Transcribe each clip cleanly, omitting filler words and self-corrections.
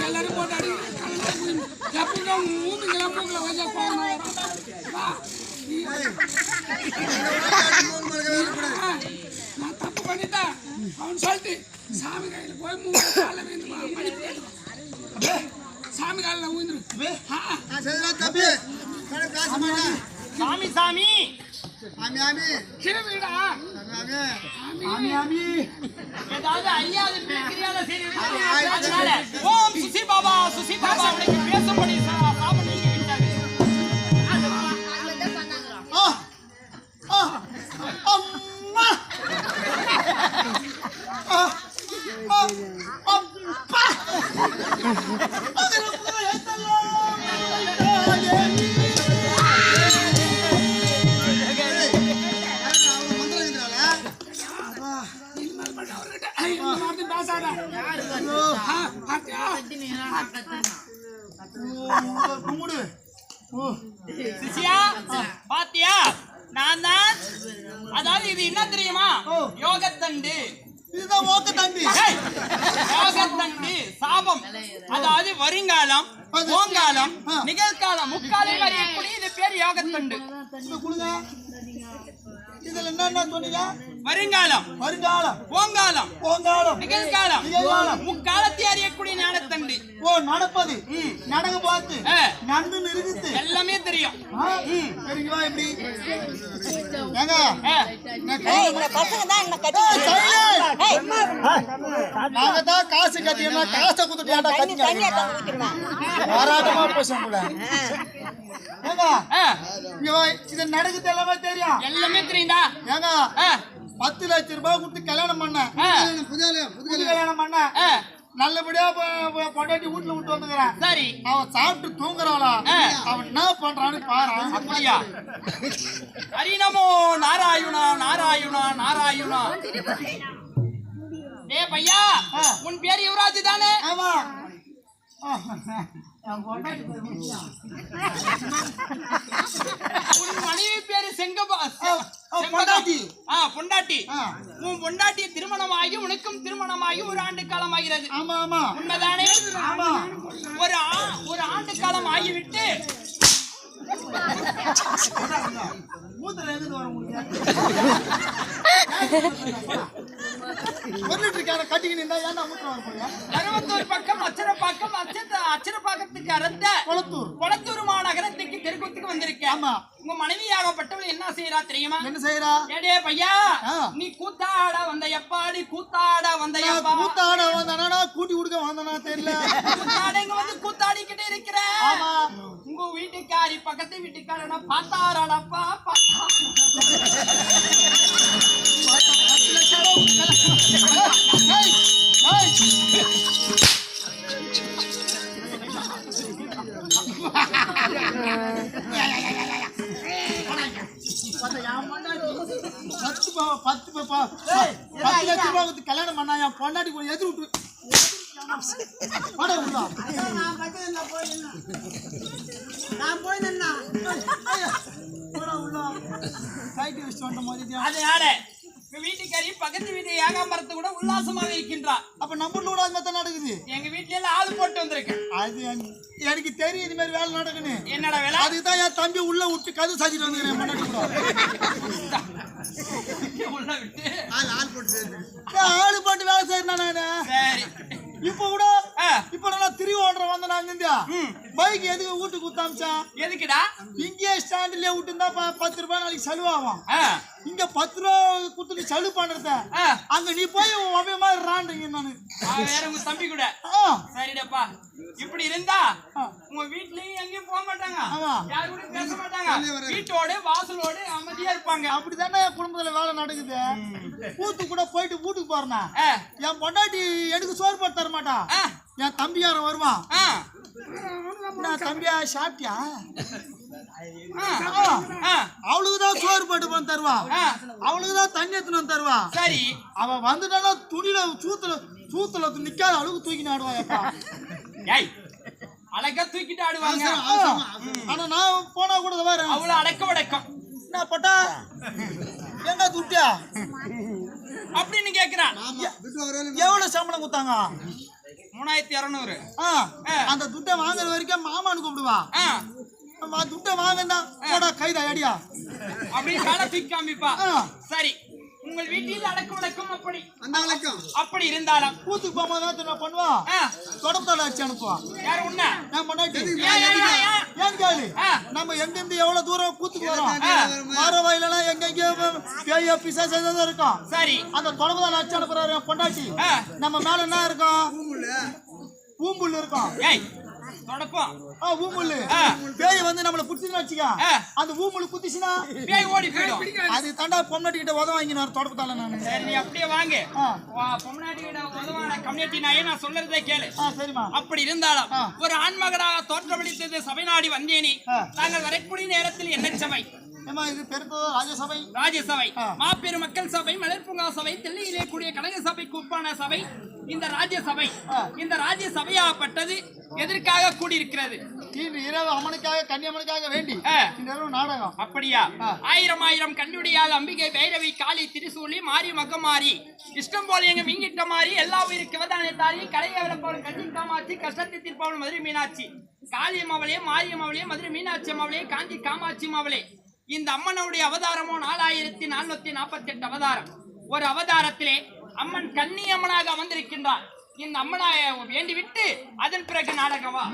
எல்லாரும் போட்டாடி எப்பங்க மூமிங்கெல்லாம் பூக்களை வச்சா போகணும். நான் தப்பு பண்ணிட்டேன் அவன் சொல்லிட்டு சாமி கையில் போய் காலைல விழுந்து சாமி காலில் விழுந்துரு. சாமி சாமி ஆமி ஆமி கிருமிடா ஆமி ஆமி ஏதாவது ஐயாவது கிரியால சரி ஓம் சுசி பாபா உனக்கு பேசப்படி சாபம் நீங்கி விட்டாங்க. அம்மா அப்பா பாத்தியா நான் தான். அதாவது இது என்ன தெரியுமா? யோகத்தண்டு. இதுதான் யோகத்தண்டு. யோகத்தண்டு சாபம். அதாவது வருங்காலம், போங்காலம், நிகழ்காலம், முக்காலம் வரையக்கூடிய இது பேர் யோகத்தண்டு. இதுல என்ன சொன்னீங்க? வருங்காலம், போங்காலம், நிகழ்காலம், முக்காலத்தை அறியக்கூடிய ஞானத்தண்டு. ஓ நடப்பது நடக்க பார்த்து நடந்து இருக்குது எல்லாமே தெரியும். சரிங்களா? எப்படி நாங்க தான் காசு கட்டினா காசை கொடுத்துட்டு பாராட்டமா பேச இது நடக்குது எல்லாமே தெரியும். எல்லாமே தெரியும்டா. ஏங்க 10 லட்சம் ரூபாய் கொடுத்து கல்யாணம் பண்ண புது கல்யாணம் பண்ண நல்லபடியா பொண்டாட்டி வீட்டுல விட்டு வந்துக்கிறேன். சரி அவன் சாப்பிட்டு தூங்குறாளா? அவன் என்ன பண்றான்னு பாரு. அப்படியா? ஹரிநமோ நாராயணா நாராயணா நாராயணா. ஏ பையா, உன் பேர் யுவராஜ் தானே? ஆமா. உன் மனைவி பேரு பொண்டாட்டி. பொண்டாட்டி. உன் பொண்டாட்டி திருமணமாகி உனக்கும் திருமணமாகி 1 ஆண்டு காலம் ஆகிறது. ஆமா ஆமா உண்மைதானே? ஆமா. ஒரு ஆண்டு காலம் ஆகிவிட்டு மூத்திரம் எது வர முடியாது. 1 லிட்டர் கட்டிக்கிட்டு இருந்தா ஏன்னா மூத்திரம் வர முடியாது. கருவத்தூர் பக்கம் அச்சரப்பாக்கத்துக்கு அறந்த கொளத்தூர் மாநகரத்துக்கு தெருக்கூத்துக்கு வந்திருக்கேன். ஆமா. உங்க மனைவியாகப்பட்டவள் என்ன செய்யறா தெரியுமா? என்ன செய்யறா? ஏடே பையா, நீ கூத்தாட வந்த எப்பாடி கூத்தாட வந்த எப்பா? கூத்தாட வந்தானா கூட்டி கொடுக்க வந்தானா தெரியல. கூத்தாடைங்க வந்து கூத்தாடிக்கிட்டே இருக்கிற. ஆமா. உங்க வீட்டுக்காரி பக்கத்து வீட்டுக்காரனா பார்த்தாராடப்பா பார்த்தா. கல்யாணம் பண்ணா என் பொண்டாட்டி போய் எதிர் விட்டு வீட்டுக்காரி பக்கத்து வீட்டு ஏகாமரத்து கூட உல்லாசமாக இருக்கின்றார். அப்ப நம்ம கூட நடக்குது. எங்க வீட்டுல எல்லாம் ஆளு போட்டு வந்திருக்கேன். அது எனக்கு தெரியும் இது மாதிரி வேலை நடக்குன்னு. என்னடா வேலை? அதுதான் என் தம்பி உள்ள விட்டு கது சாச்சிட்டு வந்துக்கிறேன். உள்ள விட்டு ஆளு போட்டு வேலை செய்யறேன் நானு. சரி இப்ப கூட இப்ப நல்லா திருவோன்ற வந்த நாங்க இந்தியா பைக் எதுக்கு வீட்டுக்கு குத்தாமிச்சா? எதுக்குடா? இங்கே ஸ்டாண்ட்லயே விட்டுருந்தா 10 ரூபாய் நாளைக்கு செலவாகும். இங்க 10 ரூபா குடுத்துட்டு செலவு பண்றத அங்க நீ போய் ஒவ்வே மாதிரி ரான்றீங்க. நானு வேற உங்க தம்பி கூட. சரிடப்பா, இப்படி இருந்தா உங்க வீட்லயும் எங்கேயும் போக மாட்டாங்க, யாரு கூட பேச மாட்டாங்க, வீட்டோட வாசலோட அமைதியா இருப்பாங்க. அப்படித்தானே என் குடும்பத்துல வேலை நடக்குது. கூத்து கூட போயிட்டு வீட்டுக்கு போறேன்னா என் பொண்டாட்டி எனக்கு சோறு போட்டு தர மாட்டா. என் தம்பி யாரும் வருவான். தம்பியா சாப்பிட்டியா? அவளுக்குதான் சோறு போட்டு பண்ண தருவா, அவளுக்குதான் தண்ணி எடுத்துன்னு வந்து தருவா. சரி, அவ வந்துட்டானா துணியில சூத்துல நிக்காத அளவுக்கு தூக்கிட்டு ஆடுவா. அழகா தூக்கிட்டு ஆடுவாங்க. ஆனா நான் போனா கூட வேற அவ்வளவு அடக்கம் என்ன பட்டா எங்க துட்டியா அப்படின்னு கேக்குறான். எவ்வளவு சம்பளம் கொடுத்தாங்க? 3200. அந்த துட்டை வாங்குற வரைக்கும் மாமான்னு கூப்பிடுவா. துட்டை வாங்கினா கைதா அடியா அப்படின்னு கால தூக்கி காமிப்பா. சரி, உங்கள் வீட்டில் அடக்கு வழக்கம் அப்படி அப்படி இருந்தாலும் கூத்துக்கு போகும்போது பண்ணுவா, தொடப்பத்தோட அடிச்சு அனுப்புவா. யாரு உன்ன? நான் பண்ணாட்டி ஏன் கேளு, நம்ம எங்கிருந்து எவ்வளவு தூரம் கூத்துக்கு வரோம், வர வயலாம் எங்கெங்கயோ பேய பிசாசு இருக்கும். சரி, அந்த தொடப்பத்தோட அடிச்சு அனுப்புறாரு பொண்டாட்டி. நம்ம மேல என்ன இருக்கும்? பூம்புல் இருக்கும். தொடப்பம் ஊமுள்ளு. பேய் வந்து நம்மள புடிச்சுன்னு வச்சுக்க, அந்த ஊமுள்ளு குத்திச்சுனா பேய் ஓடி போயிடும். அது தாண்டா பொம்னாட்டி கிட்ட உதவ வாங்கினார் தொடப்பத்தால. நானு சரி, நீ அப்படியே வாங்க. பொம்னாட்டி கிட்ட உதவான கம்யூனிட்டி நாயே நான் சொல்றதே கேளு. சரிமா. அப்படி இருந்தாலும் ஒரு ஆண்மகனாக தோற்றமளித்தது சபை நாடி வந்தேனே. நாங்கள் வரக்கூடிய நேரத்தில் என்ன சபை? இது பெருத்தோ ராஜசபை. ராஜசபை, மாபெரும் மக்கள் சபை, மலர்பூங்கா சபை, தில்லையிலே கூடிய கனக சபைக்கு உட்பான சபை இந்த ராஜ்யசபை. இந்த ராஜ்யசபையாகப்பட்டது எதற்காக கூடியிருக்கிறது? இன்று இரவு அம்மனுக்காக, கன்னியம்மனுக்காக வேண்டி இந்த இரவு நாடகம். அப்படியா? 1000 கண்ணுடியால் அம்பிகை, பைரவி, காளி, திரிசூலி, மாரி, மகமாரி, இஷ்டம் போல எங்க மீங்கிட்ட மாறி, எல்லா உயிருக்கு வதானே தாரி, கரையவளப்பவளும் கண்ணின் காமாட்சி, கஷ்டத்தை தீர்ப்பவளும் மதுரை மீனாட்சி, காளியம்மாவளே, மாரியம்மாவளே, மதுரை மீனாட்சி அம்மாவளே, காஞ்சி காமாட்சி அம்மாவளே. இந்த அம்மனுடைய அவதாரமோ 4448 அவதாரம். ஒரு அவதாரத்திலே அம்மன் கன்னியம்மனாக வந்திருக்கின்றார். இந்த அம்மனாய வேண்டிவிட்டு அதன் பிறகு நாடகவா.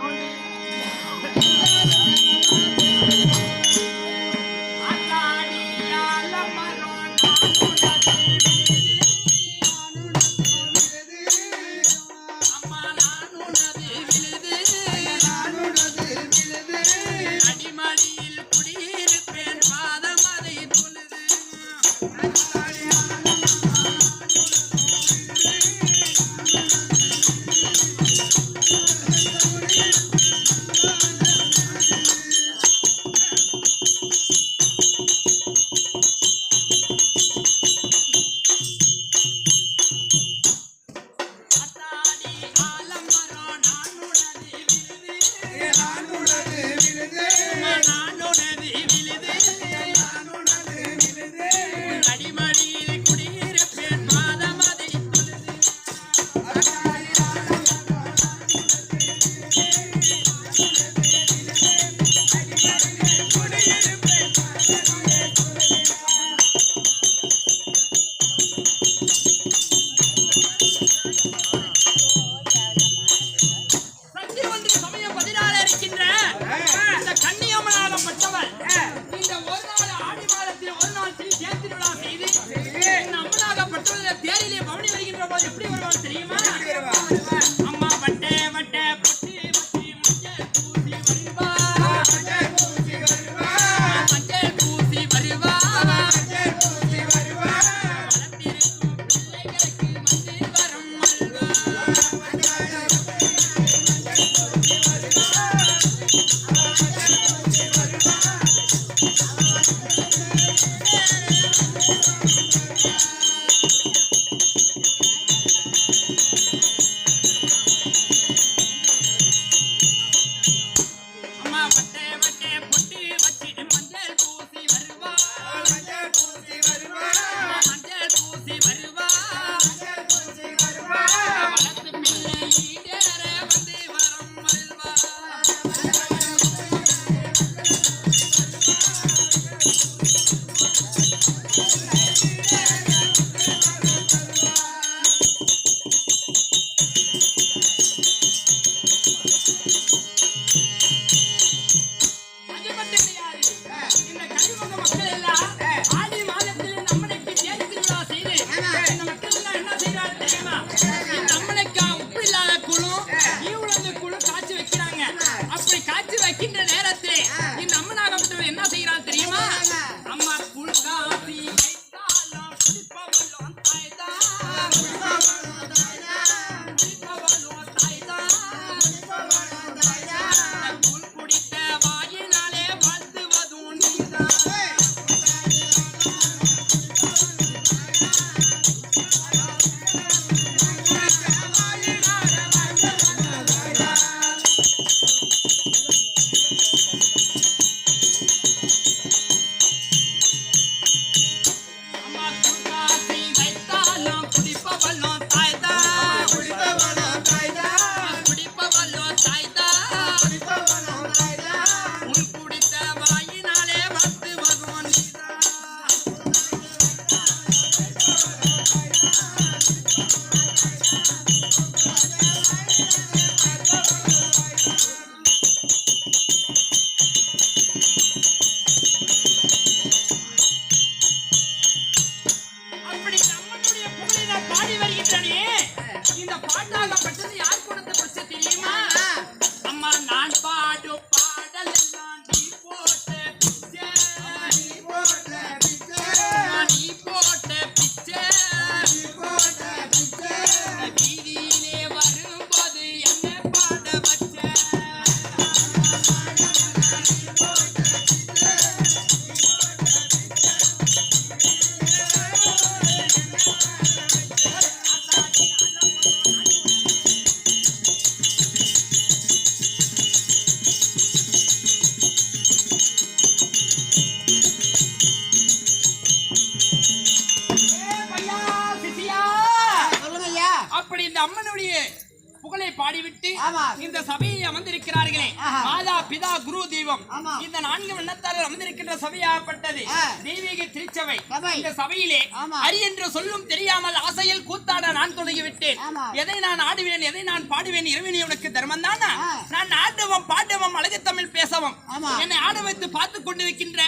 இந்த சபையை அமர்ந்திருக்கிறார்களே மாதா பிதா குரு தெய்வம் இந்த 4 வண்ணத்தார்கள் அமர்ந்திருக்கின்ற சபையாகப்பட்டது தெய்வீக திருச்சபை. இந்த சபையிலே அரி என்று சொல்லும் தெரியாமல் ஆசையில் கூத்தாட நான் தொடங்கிவிட்டேன். எதை நான் ஆடுவேன், எதை நான் பாடுவேன், இரவினி உனக்கு தர்மம் தானா? நான் ஆடுவோம் பாடுவோம் அழகு தமிழ் பேசவும் என்னை ஆட வைத்து பார்த்துக் கொண்டிருக்கின்ற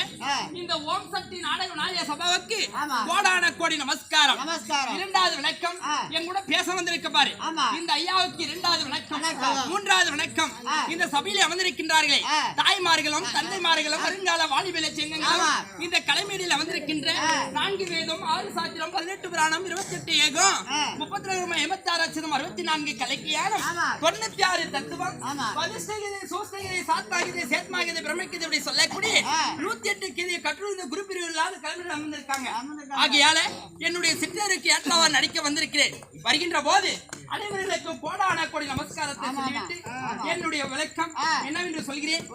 இந்த ஓம் சக்தி நாடக நாய சபாவுக்கு கோடான கோடி நமஸ்காரம். இரண்டாவது வணக்கம் என் கூட பேச வந்திருக்க பாரு இந்த ஐயாவுக்கு இரண்டாவது வணக்கம். மூன்றாவது வணக்கம் இந்த சபையிலே அமர்ந்திருக்கின்றார்களே தாய்மார்களும் தந்தைமார்களும் வருங்கால வாலிபலை செங்கங்களும் இந்த கலைமேடையில் அமர்ந்திருக்கின்ற 4 வேதம் 6 சாத்திரம் 18 புராணம் 28 ஏகம் 32 86 அச்சரம் 64 கலைக்கியானம் 96 தத்துவம் 10 சோஸ்தகிரி சாத்தாகிரி சேத்மாகிரி பிரம்மகிரி இப்படி சொல்லக்கூடிய 108 கிரி கற்றுள்ள குரு பிரிவு இல்லாத கலைமேடையில் அமர்ந்திருக்காங்க. ஆகையால என்னுடைய சிற்றருக்கு ஏற்றவாறு நடிக்க வந்திருக்கிறேன். வருகின்ற போது அனைவர்களுக்கும் கோடான கோடி நமஸ்காரத்தை சொல்லிவிட்டு என்னுடைய விளக்கம் என்னவென்று சொல்கிறேன்.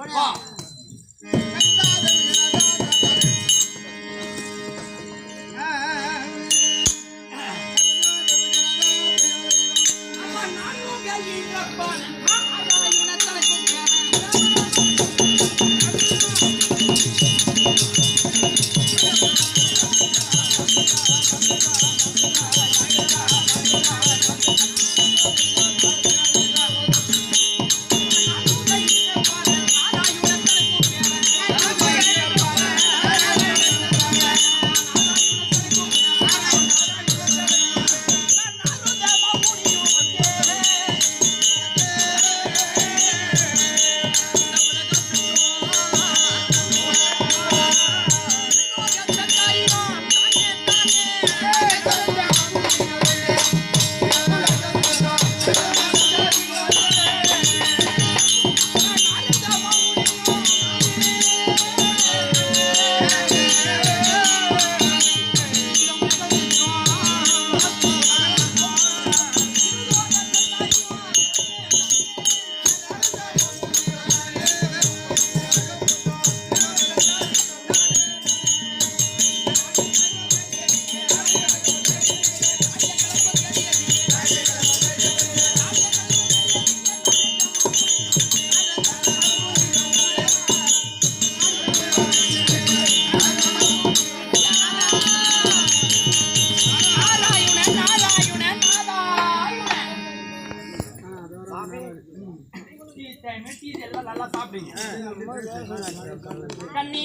கண்ணி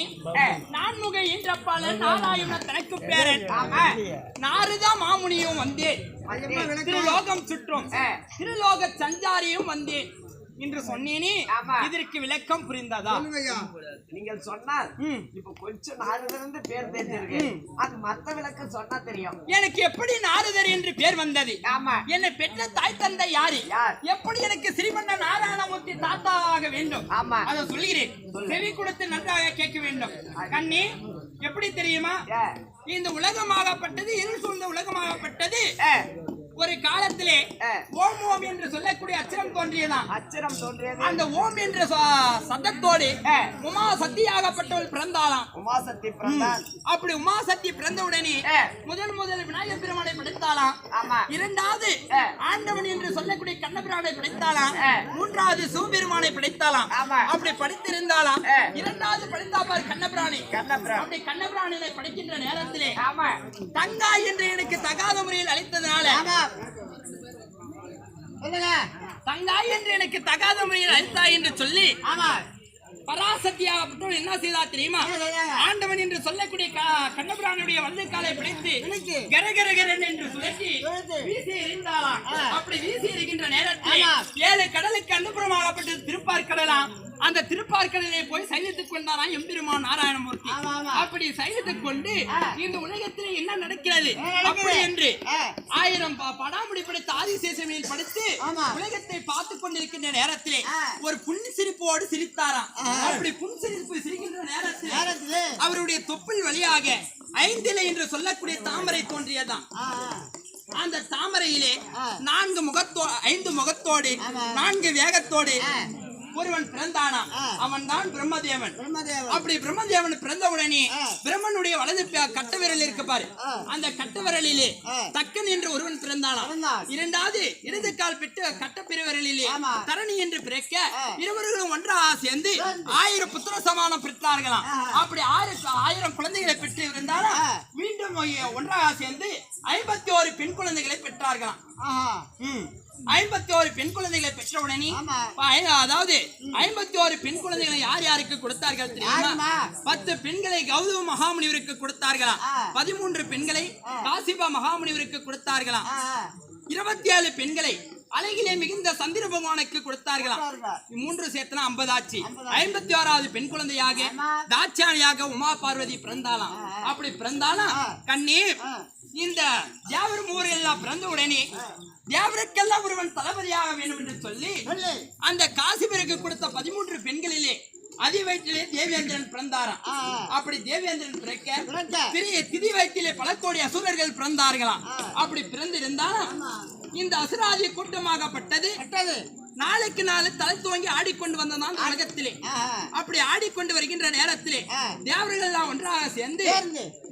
நான்முக ஈன்றப்பாளன் நாராயண தனக்கு பேரன் நாரதா மாமுனியும் வந்தேன். திருலோகம் சுற்றும் திருலோக சஞ்சாரியும் வந்தேன் என்று சொன்னேனே இதற்கு விளக்கம் புரிந்ததா? நீங்கள் சொன்னால் இப்ப கொஞ்சம் நாரதர் பேர் தெரிஞ்சிருக்கு. அது மத்த விளக்கம் சொன்னா தெரியும். எனக்கு எப்படி நாரதர் என்று பேர் வந்தது? என்னை பெற்ற தாய் தந்தை யாரு? எப்படி எனக்கு ஸ்ரீமன்ன நாராயணமூர்த்தி தாத்தாவாக வேண்டும்? அதை சொல்கிறேன், செவி கொடுத்து நன்றாக கேட்க வேண்டும். கண்ணி எப்படி தெரியுமா? இந்த உலகமாகப்பட்டது இருள் சூழ்ந்த உலகமாகப்பட்டது ஒரு காலத்திலே ஓம் ஓம் என்று சொல்லக்கூடிய அச்சரம் தோன்றியதான். அச்சரம் தோன்றியது. அந்த ஓம் என்ற சத்தத்தோடு உமா சக்தியாகப்பட்டவள் பிறந்தாளாம். உமா சக்தி பிறந்தாள். அப்படி உமா சக்தி பிறந்த உடனே முதல் விநாயகர் பெருமானை படைத்தாளாம். இரண்டாவது ஆண்டவன் என்று சொல்லக்கூடிய கண்ணபிரானை படைத்தாளாம். மூன்றாவது சிவபெருமானை படைத்தாளாம். அப்படி படைத்திருந்தாளாம். இரண்டாவது படைத்தாப்பார் கண்ணபிரானை. அப்படி கண்ணபிரானை படைக்கின்ற நேரத்திலே தங்காய் என்று எனக்கு தகாத முறையில் அழைத்ததுனால தங்காய் என்று எனக்கு தகாத முறையில் அழைத்தாய் என்று சொல்லி பராசக்தியாகப்பட்டவள் என்ன செய்தா தெரியுமா? ஆண்டவன் என்று சொல்லக்கூடிய கண்ணபிரானுடைய வலது காலை பிடித்து கரகரகரன் என்று சுழற்றி வீசி எறிந்தாளாம். அப்படி வீசி எறிகின்ற நேரத்தில் 7 கடலுக்கு அனுப்புறமாகப்பட்டது திருப்பார்கடலாம். அந்த திருப்பார்கடலை போய் சைலத்துக் கொண்டாராம் எம்பெருமான் நாராயணமூர்த்தி. அப்படி சைலத்துக் கொண்டு இந்த உலகத்திலே என்ன நடக்கிறது அப்படி என்று 1000 படாமுடி படைத்து ஆதிசேஷமையில் படுத்து உலகத்தை பார்த்துக் கொண்டிருக்கின்ற நேரத்திலே ஒரு புன் சிரிப்போடு சிரித்தாராம். அப்படி புன் சிரிப்பு சிரிக்கின்ற நேரத்தில் அவருடைய தொப்பில் வழியாக 5 இலை என்று சொல்லக்கூடிய தாமரை தோன்றியதான். அந்த தாமரையிலே 5 முகத்தோடு 4 வேகத்தோடு ஒருவன் பிறந்தானா அவன் தான் பிரம்மதேவன். அப்படி பிரம்மதேவன் பிறந்த உடனே பிரம்மனுடைய வலது கட்ட விரல் இருக்கு பாரு, அந்த கட்ட விரலிலே தக்கன் என்று ஒருவன் பிறந்தானா. இரண்டாவது இடது கால் பெற்று கட்ட பெருவிரலிலே தரணி என்று பிறக்க இருவர்களும் ஒன்றாக சேர்ந்து 1000 புத்திர சமானம் பெற்றார்களாம். அப்படி 1000 குழந்தைகளை பெற்று இருந்தாலும் மீண்டும் ஒன்றாக சேர்ந்து 51 பெண் குழந்தைகளை பெற்றார்களாம். 51 பெண் குழந்தைகளை பெற்றவுடனே அதாவது 51 பெண் குழந்தைகளை யார் யாருக்கு கொடுத்தார்கள் தெரியுமா? 10 பெண்களை கௌதம மகாமுனிவருக்கு கொடுத்தார்களாம். 13 பெண்களை காசிபா மகாமுனிவருக்கு கொடுத்தார்களாம். 27 பெண்களை அழகிலே மிகுந்த சந்திர பகவானுக்கு கொடுத்தார்களாம். 3 சேர்த்தனா 50 ஆச்சு. 56வது பெண் குழந்தையாக தாட்சாணியாக உமா பார்வதி பிறந்தாலாம். அப்படி பிறந்தாலும் கண்ணே இந்த தேவர் மூவர் எல்லாம் பிறந்த உடனே தேவருக்கெல்லாம் ஒருவன் தளபதியாக வேண்டும் என்று சொல்லி அந்த காசிபருக்கு கொடுத்த 13 பெண்களிலே அதி வயிற்றிலே தேவேந்திரன் பிறந்தாராம். அப்படி தேவேந்திரன் பிறக்க பெரிய திதி வயிற்றிலே பல கோடி அசுரர்கள் பிறந்தார்களாம். அப்படி பிறந்திருந்தாலும் இந்த அசுராதி கூட்டமாகப்பட்டது நாளுக்கு நாள் தலை துவங்கி ஆடிக்கொண்டு வந்ததான் உலகத்திலே. அப்படி ஆடிக்கொண்டு வருகின்ற நேரத்திலே தேவர்கள் எல்லாம் ஒன்றாக சேர்ந்து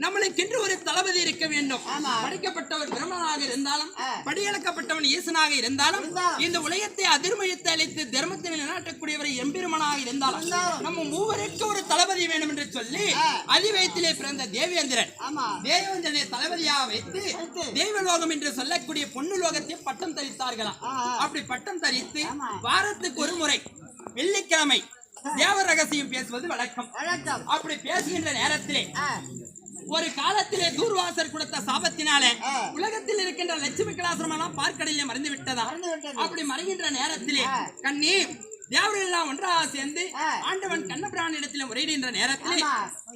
நம்மளுக்கென்று ஒரு தளபதி இருக்க வேண்டும். படைக்கப்பட்டவர் பிரம்மனாக இருந்தாலும் படியளக்கப்பட்டவன் ஈசனாக இருந்தாலும் இந்த உலகத்தை அதிர்மயத்தை அளித்து தர்மத்தை நிலைநாட்டக்கூடியவர் எம்பெருமனாக இருந்தாலும் நம்ம மூவருக்கு ஒரு தளபதி வேண்டும் என்று சொல்லி அதிவயத்திலே பிறந்த தேவேந்திரனை தளபதியாக வைத்து தெய்வலோகம் என்று சொல்லக்கூடிய பொண்ணு லோகத்தை பட்டம் தரித்தார்களாம். அப்படி பட்டம் தரித்து வாரத்துக்கு ஒரு முறை வெள்ளிக்கிழமை தேவ ரகசியம் பேசுவது வழக்கம். அப்படி பேசுகின்ற நேரத்திலே ஒரு காலத்திலே தூர்வாசர் கொடுத்த சாபத்தினாலே உலகத்தில் இருக்கின்ற லட்சுமி கலாசிரமெல்லாம் பார்க்கடலிலே மறைந்து விட்டதா. அப்படி மறைகின்ற நேரத்திலே கண்ணி தேவர்கள் எல்லாம் ஒன்றாக சேர்ந்து ஆண்டவன் கண்ணபிரான் இடத்துல முறையிடுகின்ற நேரத்தில்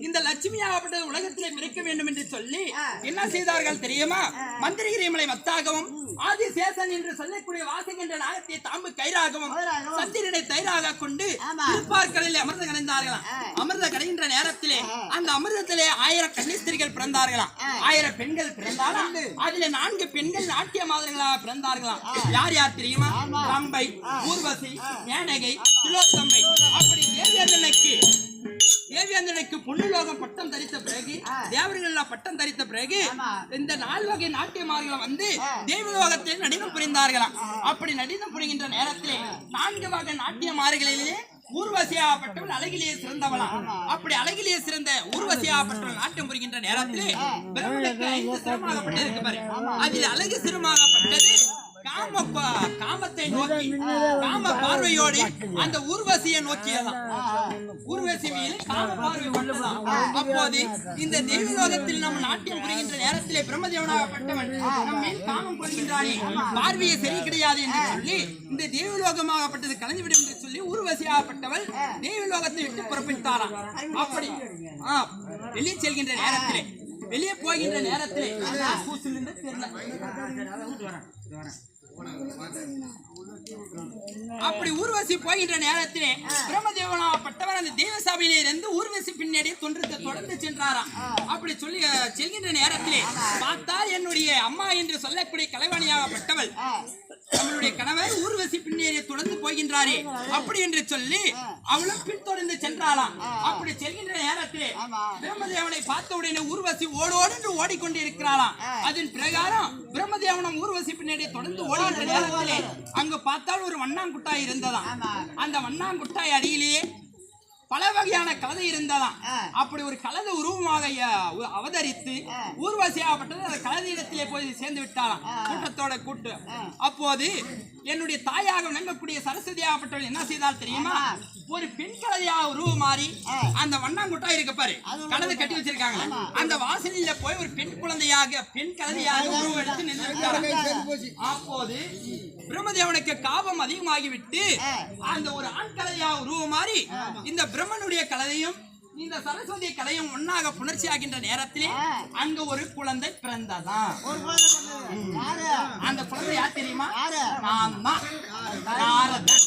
இந்த லட்சுமியாகப்பட்டது உலகத்திலே பிறக்க வேண்டும் என்று சொல்லி என்ன செய்தார்கள் தெரியுமா? மந்திரகிரிமலை மத்தாகவும் ஆதிசேஷன் என்று சொல்லக்கூடிய வாசகின்ற நாகத்தை தாம்பு கயிறாகவும் சந்திரனை தயிராக கொண்டு திருப்பார்களில் அமிர்த கடைந்தார்களாம். அமிர்த கடைகின்ற நேரத்திலே அந்த அமிர்தத்திலே 1000 கன்னிஸ்திரிகள் பிறந்தார்களாம். 1000 பெண்கள் பிறந்தாலும் அதிலே 4 பெண்கள் நாட்டிய மாதர்களாக பிறந்தார்களாம். யார் யார் தெரியுமா? ரம்பை, ஊர்வசி, மேனகை, திலோத்தம்பை. அப்படி தேவேந்திரனுக்கு பொன்னுலோகம் பட்டம் தரித்த பிறகு தேவர்கள் பட்டம் தரித்த பிறகு இந்த 4 வகை நாட்டியமார்கள் வந்து தேவலோகத்தில் நடனம் புரிந்தார்களாம். அப்படி நடனம் புரிகின்ற நேரத்திலே 4 வகை நாட்டியமார்களிலே ஊர்வசியாகப்பட்டவள் அழகிலேயே சிறந்தவளாம். அப்படி அழகிலேயே சிறந்த ஊர்வசியாகப்பட்டவள் நாட்டியம் புரிகின்ற நேரத்திலே பிரம்மனுக்கு 5 சிரமாகப்பட்டது இருக்கு பாரு. அதில் அழகு சிரமாகப்பட்டது காமத்தை நோக்கி காம பார்வையோடு அந்த ஊர்வசியை நோக்கியதான். ஊர்வசி மேல் காம பார்வை கொண்டதான். அப்போது இந்த தெய்வலோகத்தில் நம்ம நாட்டியம் புரிகின்ற நேரத்திலே பிரம்மதேவனாகப்பட்டவன் நம் மேல் காமம் கொள்கின்றானே, பார்வையை சரி கிடையாது என்று சொல்லி இந்த தெய்வலோகமாகப்பட்டது கலந்துவிடும் என்று சொல்லி ஊர்வசியாகப்பட்டவள் தெய்வலோகத்தை விட்டு புறப்பட்டாராம். அப்படி வெளியே செல்கின்ற நேரத்திலே வெளியே போகின்ற நேரத்திலே அப்படி ஊர்வசி போகின்ற நேரத்திலே பிரம்மதேவனாகப்பட்டவர் அந்த தேவசபையிலே இருந்து ஊர்வசி பின்னாடி தொடர்ந்து சென்றாராம். அப்படி சொல்லி செல்கின்ற நேரத்திலே பார்த்தால் என்னுடைய அம்மா என்று சொல்லக்கூடிய கலைவாணியாகப்பட்டவள் நம்மளுடைய கணவர் ஊர்வசி பின்னேறி தொடர்ந்து போகின்றாரே அப்படி என்று சொல்லி அவளும் பின்தொடர்ந்து சென்றாளாம். அப்படி செல்கின்ற நேரத்திலே பிரம்மதேவனை பார்த்த உடனே ஊர்வசி ஓடோடு ஓடிக்கொண்டு இருக்கிறாளாம். அதன் பிரகாரம் பிரம்மதேவனும் ஊர்வசி பின்னாடி தொடர்ந்து ஓடுகின்ற நேரத்திலே அங்கு பார்த்தால் ஒரு வண்ணாங்குட்டாய் இருந்ததாம். அந்த வண்ணாங்குட்டாய் அடியிலேயே பல வகையான கலதை இருந்ததாம். அப்படி ஒரு கலதை உருவமாக அவதரித்து ஊர்வசியாகப்பட்டது அந்த கலதை இடத்திலே போய் சேர்ந்து விட்டாலாம் கூட்டத்தோட கூட்டு. அப்போது என்னுடைய தாயாக விளங்கக்கூடிய சரஸ்வதியாகப்பட்டவள் என்ன செய்தால் தெரியுமா? ஒரு பெண் கலதையாக உருவம் மாறி அந்த வண்ணாங்குட்டா இருக்க பாரு கலதை கட்டி வச்சிருக்காங்க, அந்த வாசலில போய் ஒரு பெண் குழந்தையாக பெண் கலதையாக உருவம் எடுத்து நின்று விட்டாங்க. அப்போது பிரம்மதேவனுக்கு காபம் அதிகமாகிவிட்டு அந்த ஒரு ஆண் கலதையாக உருவம் மாறி இந்த பிரம்மனுடைய கலதையும் இந்த சரஸ்வதி கலையும் ஒன்னாக புணர்ச்சி ஆகின்ற நேரத்திலே அங்க ஒரு குழந்தை பிறந்ததான். அந்த குழந்தை யார் தெரியுமா? நான் தான் நாரதன்.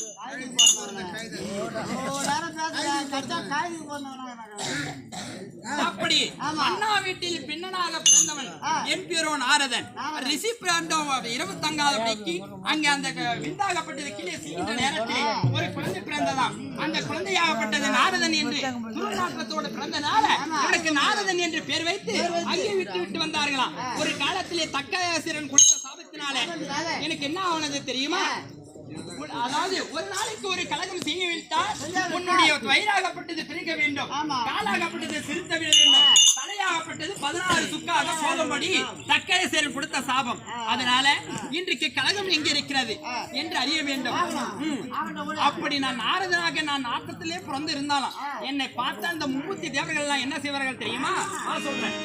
அப்படி அண்ணா வீட்டில் பின்னனாக பிறந்தவன் என் பேரோ நாரதன். ரிஷி பிராண்டம் இரவு தங்காதபடிக்கு அங்கே அந்த விந்தாகப்பட்டது கீழே செய்கின்ற நேரத்தில் ஒரு குழந்தை பிறந்ததாம். அந்த குழந்தையாகப்பட்டது நாரதன் என்று துருநாற்றத்தோடு பிறந்தனால இவனுக்கு நாரதன் என்று பேர் வைத்து அங்கே விட்டு வந்தார்களாம். ஒரு காலத்திலே தக்கசிரன் கொடுத்த சாபத்தினால எனக்கு என்ன ஆனது தெரியுமா? அதாவது ஒரு நாளைக்கு ஒரு கலகம் செய்யவிட்டால் உன்னுடைய வயிறாகப்பட்டது பிரிக்க வேண்டும், காலாகப்பட்டது சிறுத்த விட வேண்டும், தலையாகப்பட்டது 16 சுக்காக போகும்படி தக்கேசரன் கொடுத்த சாபம். அதனால இன்றைக்கு கலகம் எங்க இருக்கிறது என்று அறிய வேண்டும். அப்படி நான் நாரதனாக நான் நாட்டத்திலே பிறந்து இருந்தாலும் என்னை பார்த்த அந்த 30 தேவர்கள் எல்லாம் என்ன செய்வார்கள் தெரியுமா? சொல்றேன்.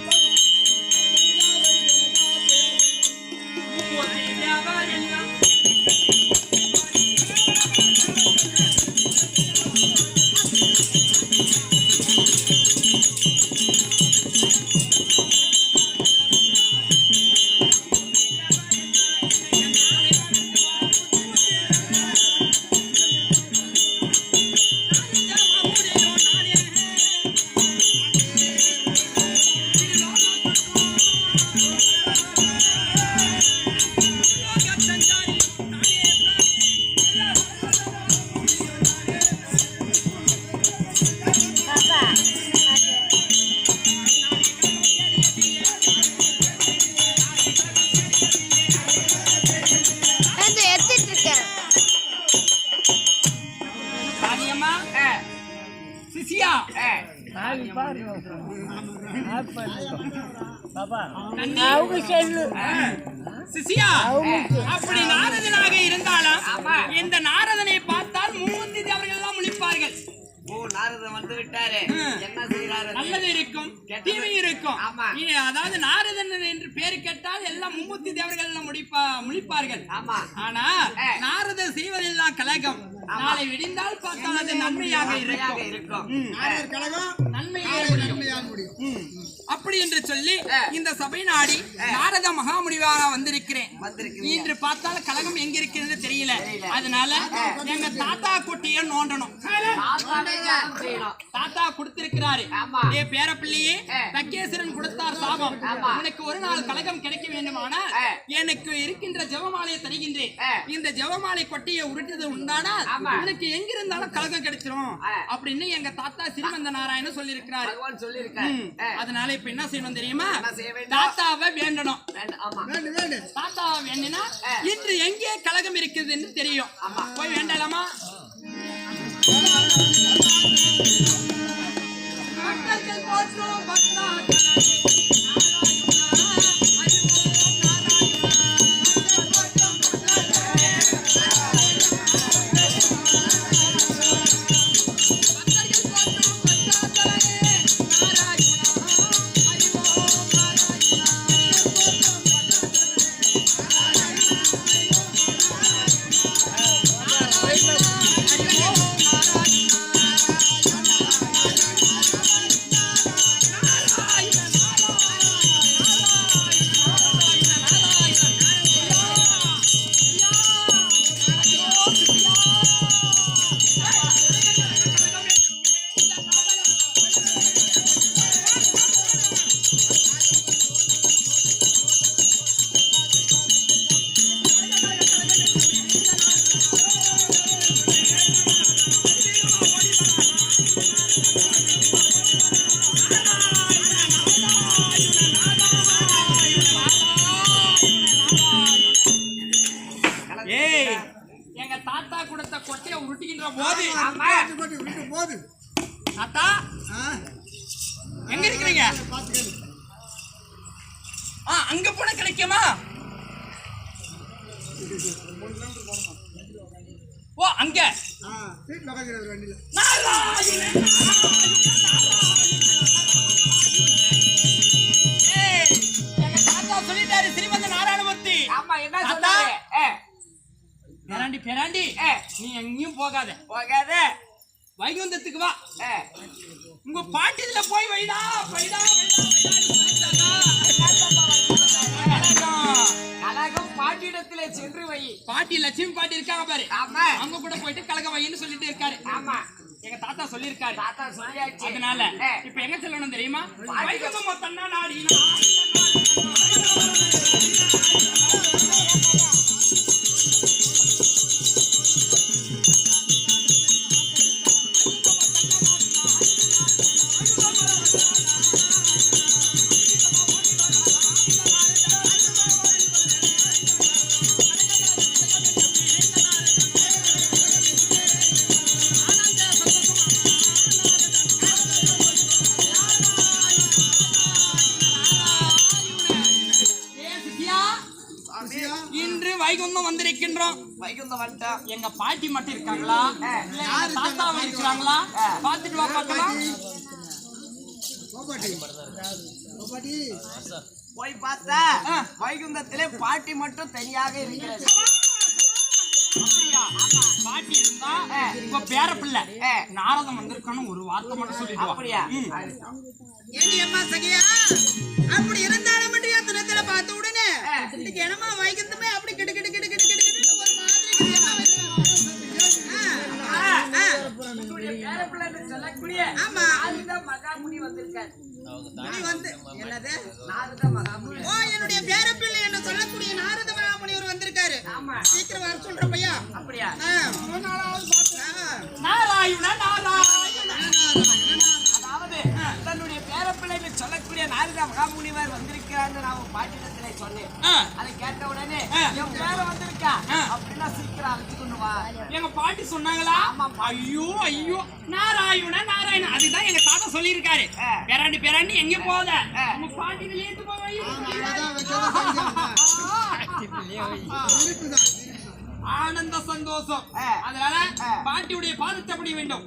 அப்படி நாரதனாக இருந்தாலும் இந்த நாரதனை பார்த்தால் 30 தேவர்கள் எல்லாம் முழிப்பார்கள். நாரதன் வந்து விட்டாரு, என்ன செய்யறாரு? நல்லது இருக்கும், தீமை இருக்கும். அதாவது நாரதன் என்று பேரு கேட்டால் எல்லாம் 30 தேவர்கள் எல்லாம் முழிப்பார்கள். ஆனா நாரதன் செய்வதெல்லாம் கலகம். நாளை விடிந்தால் பார்த்தால் அது நன்மையாக இருக்கும். நன்மையாக முடியும். அப்படி என்று சொல்லி இந்த சபை நாடி நாரத மகாமுனிவாக வந்திருக்கிறேன். இன்று பார்த்தால் கலகம் எங்க இருக்கிறது தெரியல. அதனால எங்க தாத்தா குட்டிய நோண்டணும். தாத்தா கொடுத்திருக்கிறாரு. பேர பிள்ளையே தக்கேசரன் கொடுத்தார் சாபம். உனக்கு ஒரு நாள் கலகம் கிடைக்க வேண்டுமானால் எனக்கு இருக்கின்ற ஜெபமாலையை தருகின்றேன். இந்த ஜெபமாலை கொட்டியை உருட்டது உண்டானால் உனக்கு எங்க இருந்தாலும் கலகம் கிடைச்சிரும் அப்படின்னு எங்க தாத்தா சிறுமந்த நாராயணன் சொல்லியிருக்கிறாரு. அதனால இப்ப என்ன செய்யணும் தெரியுமா? தாத்தாவை வேண்டணும். தாத்தாவை வேண்டினா இன்று எங்கே கலகம் இருக்குது என்று தெரியும். போய் வேண்டலாமா? எங்க தாத்தா கொடுத்த கொட்டையை உருட்டுகின்ற போது தாத்தா எங்க இருக்கிறீங்க? அங்க போன கிடைக்குமா? ஓ அங்க சொல்லிட்டாரு ஸ்ரீமந்த நாராயணமூர்த்தி. பேராண்டி பேராண்டி நீ எங்கேயும் போகாத வைகுந்தத்துக்கு வா. உங்க பாட்டில போய் வைடா வைடா பாட்டிடத்துல சென்று வை. பாட்டி லட்சுமி பாட்டி இருக்காங்க பாரு, அவங்க கூட போயிட்டு கலக வைன்னு சொல்லிட்டு இருக்காரு. சொல்லியிருக்காரு. ஆமா எங்க தாத்தா சொல்லியிருக்காரு. தாத்தா சொல்லியாச்சு. அதனால இப்ப எங்க சொல்லணும் தெரியுமா? வைகுந்தம் மொத்தன்னா நாடி இன்று வைகுந்தம் வந்திருக்கின்றோம். வைகுந்தம் வந்துட்டோம். எங்க பாட்டி மட்டும் இருக்காங்களா இல்ல எங்க தாத்தாவும் இருக்கிறாங்களா? பாத்துட்டு வா பார்க்கலாம். போய் பார்த்தா வைகுந்தத்திலே பாட்டி மட்டும் தனியாக இருக்கிறது. அப்படியா? பாட்டி இருந்தா இப்ப பேர பிள்ளை நாரதம் வந்திருக்கான்னு ஒரு வார்த்தை மட்டும் சொல்லிட்டு அப்படியா? ஏண்டி அம்மா சகியா அப்படி இருந்தாலும் மட்டும் என் தினத்துல பார்த்த உடனே இன்னைக்கு என்னமா வைகுந்தமே அப்படி கிடு கிடு கிடு கிடு கிடு கிடுன்னு ஒரு மாதிரி சொல்லக்கூடிய ஆமா நாரத மகாமுனி வந்திருக்காரு. நீ வந்து என்னது நாரத மகாமுனி. ஓ என்னுடைய பேரப்பிள்ளை என்று சொல்லக்கூடிய நாரத மகாமுனி ஒரு வந்திருக்காரு. ஆமா சீக்கிரம் வர சொல்ற பையா. அப்படியா? நாராயண நாராயண அதாவது தன்னுடைய பேரப்பிள்ளைன்னு சொல்லக்கூடிய நாரத மகாமுனிவர் வந்திருக்கிறான்னு நான் பாட்டிடத்திலே சொன்னேன். அதை கேட்ட உடனே என் பேர வந்திருக்கா அப்படின்னா சீக்கிரம் அழைச்சு கொண்டு வா. எங்க பாட்டி சொன்னாங்களா? ஐயோ ஐயோ நாராயண நாராயண அதுதான் எங்க தாத்தா சொல்லியிருக்காரு. பேராண்டி பேராண்டி எங்க போத உங்க பாட்டி ஏத்து போய் ஆனந்த சந்தோஷம். அதனால பாட்டியுடைய பாதத்தை படி வேண்டும்.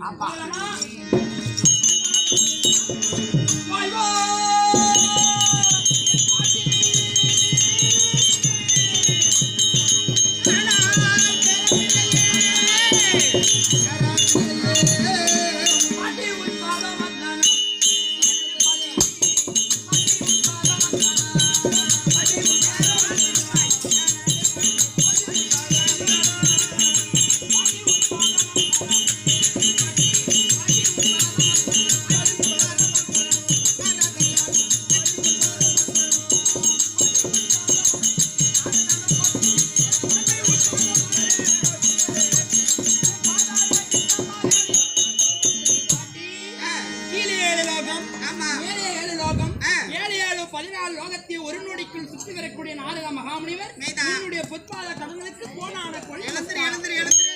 ஒரு நொடிக்குள் சுற்றி வரக்கூடிய நாரத மகாமுனிவர் என்னுடைய பொற்பாத கடவுளுக்கு போனான கொலை எழுந்திரு எழுந்திரு எழுந்திரு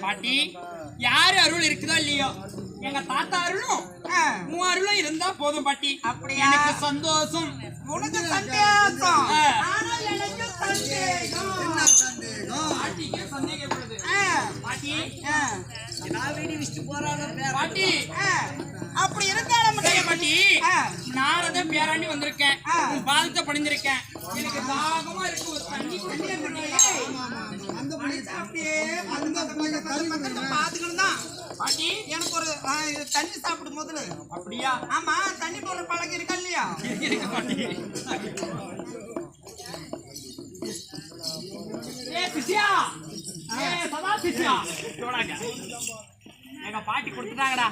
பாட்டி யாரு அருள் இருக்குதோ இல்லையோ எங்க தாத்தா அருளும் உன் அருளும் இருந்தா போதும் பாட்டி. அப்படியா? எனக்கு சந்தோஷம். உனக்கு சந்தோஷம் ஆனா எனக்கு சந்தேகம். என்ன சந்தேகம்? பாட்டிக்கு சந்தேகப்படுது. பாட்டி நான் வீடு விட்டு போறாங்க பாட்டி அப்படி இருந்தாலும் பாட்டி நாரத பேராண்டி வந்திருக்கேன். உன் பாதத்தை பணிஞ்சிருக்கேன். எனக்கு தாகமா இருக்கு. ஒரு தண்ணி அந்த அப்படியே பாத்துக்கணும் தான் பாட்டி. எனக்கு ஒரு தண்ணி சாப்பிடும் முதல்ல. அப்படியா? ஆமா தண்ணி போடுற பழக்கம் இருக்கா இல்லையா? இருக்கு பாட்டி. ஏ பிசியா ஏ சதா பிசியா தோடாங்க. எங்க பாட்டி கொடுத்துட்டாங்கடா.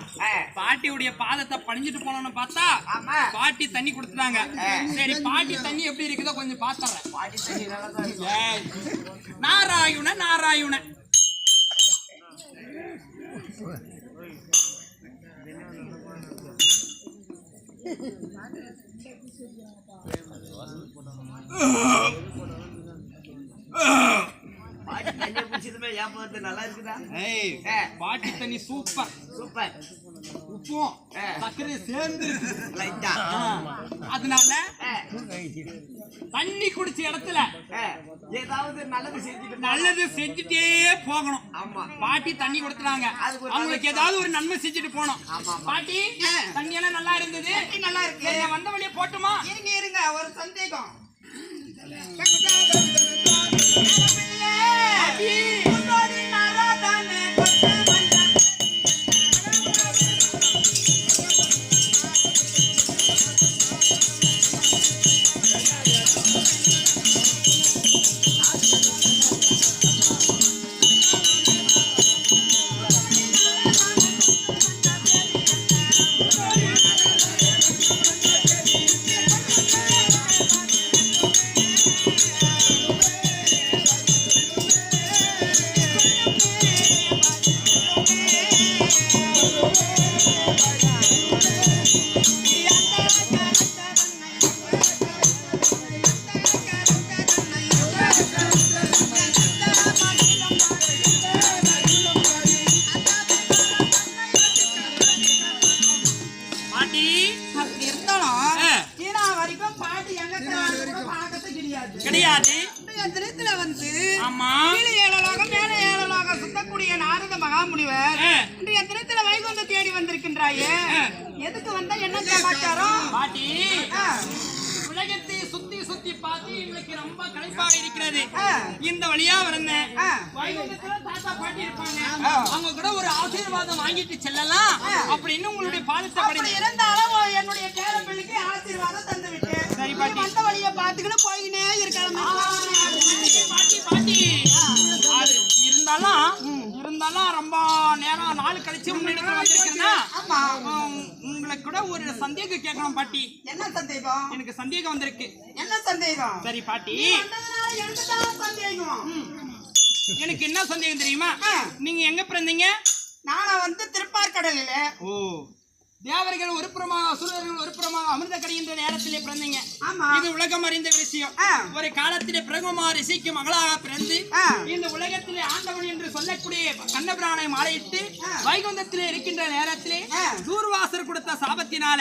பாட்டியுடைய பாதத்தை பணிஞ்சிட்டு போனோம்னு பார்த்தா பாட்டி தண்ணி கொடுத்துட்டாங்க. சரி பாட்டி தண்ணி எப்படி இருக்குதோ கொஞ்சம் பாத்துறேன். பாட்டி தண்ணி நல்லா நாராயண நாராயண பாட்டி தண்ணியை குடிச்சதுமே ஏன் போறது நல்லா இருக்குதா? ஏய் பாட்டி தண்ணி சூப்பர் சூப்பர். உப்பும் சர்க்கரை சேர்ந்து லைட்டா. அதனால தண்ணி குடிச்ச இடத்துல ஏதாவது நல்லது செஞ்சுட்டு நல்லது செஞ்சுட்டே போகணும். ஆமா. பாட்டி தண்ணி கொடுத்துறாங்க, அதுக்கு ஒரு அவங்களுக்கு ஏதாவது ஒரு நன்மை செஞ்சுட்டு போனோம். ஆமா. பாட்டி தண்ணி எல்லாம் நல்லா இருந்தது. நல்லா இருக்கு. சரி, நான் வந்த வழியே போட்டுமா? இருங்க இருங்க, ஒரு சந்தேகம். உன்னோடு நாராதானே கொத்த வந்தா. பாட்டி அப்படி இருந்தாலும் கீழா வரைக்கும் பாட்டு எங்க பார்க்கறது கிடையாது. கிடையாது. என் திருத்துல வந்து ஆமா. கீழே ஏழலோகம் மேலே ஏழலோகம் சுத்தக்கூடிய நாரத மகாமுனிவர் இன்றைய தினத்துல வைகுந்த தேடி வந்திருக்கின்றாயே, எதுக்கு வந்தா என்ன சமாச்சாரம்? பாட்டி உலகத்தை சுத்தி சுத்தி பார்த்து எங்களுக்கு ரொம்ப களைப்பாக இருக்கிறது. இந்த வழியா வந்தேன். வைகுந்தத்துல தாத்தா பாட்டி இருப்பாங்க, அவங்க கூட ஒரு ஆசீர்வாதம் வாங்கிட்டு செல்லலாம் அப்படின்னு உங்களுடைய பாதத்தை அப்படி படி இருந்தாலும் என்னுடைய பேர பிள்ளைக்கு ஆசீர்வாதம் தந்து விட்டு சரி பாட்டி. வந்த வழியை பார்த்துக்கிட்டு போயினே இருக்கலாம். பாட்டி பாட்டி அது இருந்தாலும் ரொம்ப நேரம் நாள் கழிச்சு முன்னெடுத்து வந்திருக்கேன்னா உங்களுக்கு கூட ஒரு சந்தேகம் கேட்கணும் பாட்டி. என்ன சந்தேகம்? எனக்கு சந்தேகம் வந்திருக்கு. என்ன சந்தேகம்? சரி பாட்டி, வந்ததுனால எனக்கு தான் சந்தேகம். எனக்கு என்ன சந்தேகம் தெரியுமா? நீங்க எங்க பிறந்தீங்க? நானா வந்து திருப்பார்கடலில. ஓ, தேவர்கள் ஒரு புறமாக அசுரர்கள் ஒரு புறமாக அமிர்த கடைகின்ற நேரத்திலே பிறந்தீங்க. ஆமா. இது உலகம் அறிந்த விஷயம். ஒரு காலத்திலே பிரகமா ரிஷிக்கு மகளாக பிறந்து இந்த உலகத்திலே ஆண்டவன் என்று சொல்லக்கூடிய கண்ணபிரானை மாலையிட்டு வைகுந்தத்திலே இருக்கின்ற நேரத்திலே தூர்வாசர் கொடுத்த சாபத்தினால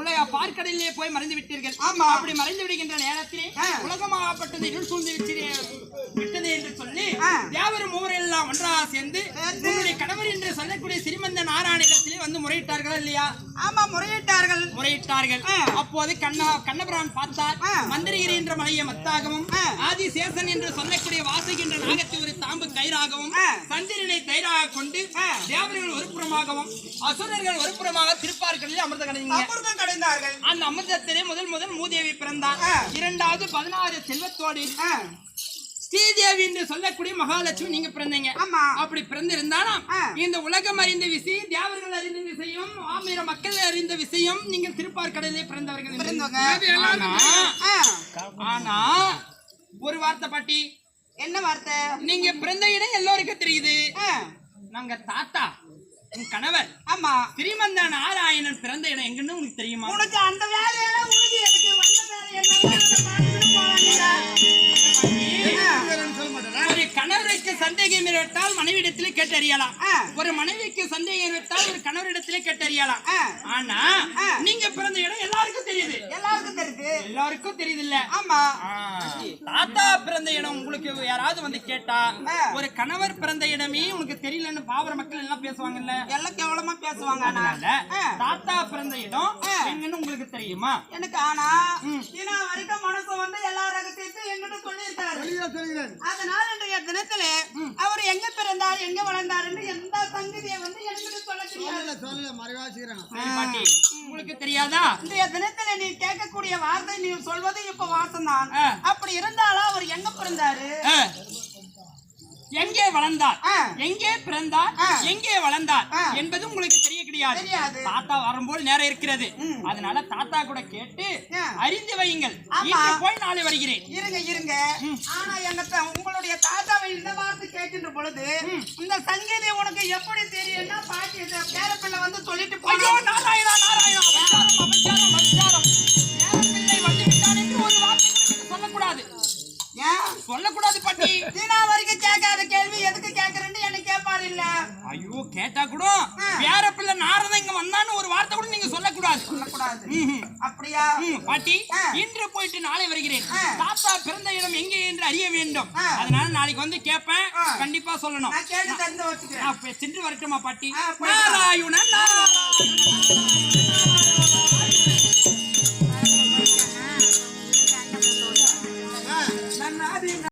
உலக பார்க்கடலிலே போய் மறைந்து விட்டீர்கள். அப்படி மறைந்து விடுகின்ற நேரத்திலே உலகமாகப்பட்டது இருள் சூழ்ந்து விட்டது என்று சொல்லி தேவர் மூவர் எல்லாம் ஒன்றாக சேர்ந்து உன்னுடைய கணவர் என்று சொல்லக்கூடிய சிறுமந்த நாராயணத்திலே வந்து முறையிட்டார்கள் இல்லையா? ஆமா, முறையிட்டார்கள். அப்போது கண்ணபிரான் பார்த்தார். மந்திரகிரி என்ற மலையை மத்தாகவும், ஆதிசேஷன் என்று சொல்லக்கூடிய வாசுகின்ற நாகத்தை ஒரு தாம்பு கயிறாகவும், சந்திரனை தயிராக கொண்டு தேவர்கள் ஒரு புறமாகவும் அசுரர்கள் ஒரு புறமாக திருப்பார்களில் அமிர்தம் கடைந்தார்கள். அந்த அமிர்தத்திலே முதல் மூதேவி பிறந்தார். இரண்டாவது 16 செல்வத்தோடு ஸ்ரீதேவி என்று சொல்லக்கூடிய மகாலட்சுமி நீங்க பிறந்தீங்க. அப்படி பிறந்திருந்தாலும் இந்த உலகம் அறிந்த விஷயம், தேவர்கள் அறிந்த விஷயம், ஆயிர மக்கள் அறிந்த விஷயம், நீங்க திருப்பார்கடலிலே பிறந்தவர்கள். ஆனா ஒரு வார்த்தை பாட்டி. என்ன வார்த்தை? நீங்க பிறந்த இடம் எல்லோருக்கும் தெரியுது. நாங்க தாத்தா உன் கணவர் ஸ்ரீமந்த நாராயணன் பிறந்த இடம் எங்கன்னு உனக்கு தெரியுமா? உனக்கு அந்த வேலையெல்லாம் உனக்கு எனக்கு வந்த வேலை ஒரு கணவருக்கு சந்தேகம் ஏற்பட்டால் மனைவிடத்திலே கேட்டறியலாம். ஒரு மனைவிக்கு சந்தேகம் ஏற்பட்டால் ஒரு கணவரிடத்திலே கேட்டறியலாம். ஆனா நீங்க பிறந்த இடம் எல்லாருக்கும் தெரியுது. எல்லாருக்கும் தெரியுது இல்ல? ஆமா. தாத்தா பிறந்த இடம் உங்களுக்கு யாராவது வந்து கேட்டா ஒரு கணவர் பிறந்த இடமே உனக்கு தெரியலன்னு பாவர மக்கள் எல்லாம் பேசுவாங்கல்ல, எல்லாம் கேவலமா பேசுவாங்க. தாத்தா பிறந்த இடம் எங்கன்னு உங்களுக்கு தெரியுமா? எனக்கு ஆனா வரைக்கும் மனசு வந்து எல்லா ரகத்தையும் எங்கிட்ட சொல்லியிருக்காரு. அதனால இன்றைய தினத்துல அவர் எங்க பிறந்தார் எங்க வளர்ந்தார் என்று எந்த சங்கதியை வந்து என்கிட்ட சொல்ல தெரியாது. உங்களுக்கு தெரியாதா? இன்றைய தினத்துல நீ கேட்கக்கூடிய வார்த்தை நீ சொல்வது இப்ப வாசம்தான். அப்படி இருந்தாலும் அவர் எங்க பிறந்தாரு, எங்கே வளர்ந்தார், எங்கே பிறந்தார், எங்கே வளர்ந்தார் என்பது உங்களுக்கு தெரிய கிடையாது. தாத்தா வரும்போது நேரம் இருக்கிறது. அதனால தாத்தா கூட கேட்டு அறிந்து வையுங்கள். இன்று போய் நாளை வருகிறேன். இருங்க. ஆனா எங்க உங்களுடைய தாத்தாவை இந்த வார்த்தை கேட்கின்ற பொழுது இந்த சங்கீதை உனக்கு எப்படி தெரியும்னா பாட்டி பேரப்பிள்ளை வந்து சொல்லிட்டு போயோ நாராயணா அபச்சாரம் பேரப்பிள்ளை வந்து விட்டான் என்று ஒரு வார்த்தை சொல்லக்கூடாது. சொல்லக்கூடாது பாட்டி. தீனா வரைக்கும் கேட்காத கேள்வி எதுக்கு கேட்க கேட்டா கூட பேர பிள்ளை நாரதன் இங்க வந்தான்னு ஒரு வார்த்தை கூட நீங்க சொல்லக்கூடாது. அப்படியா பாட்டி, இன்று போயிட்டு நாளை வருகிறேன். தாத்தா பிறந்த இடம் எங்கே என்று அறிய வேண்டும். அதனால நாளைக்கு வந்து கேட்பேன், கண்டிப்பா சொல்லணும். நான் கேட்டு தெரிந்து வச்சுக்கிறேன். சென்று வரட்டுமா பாட்டி? நாராயணன் நாராயணன்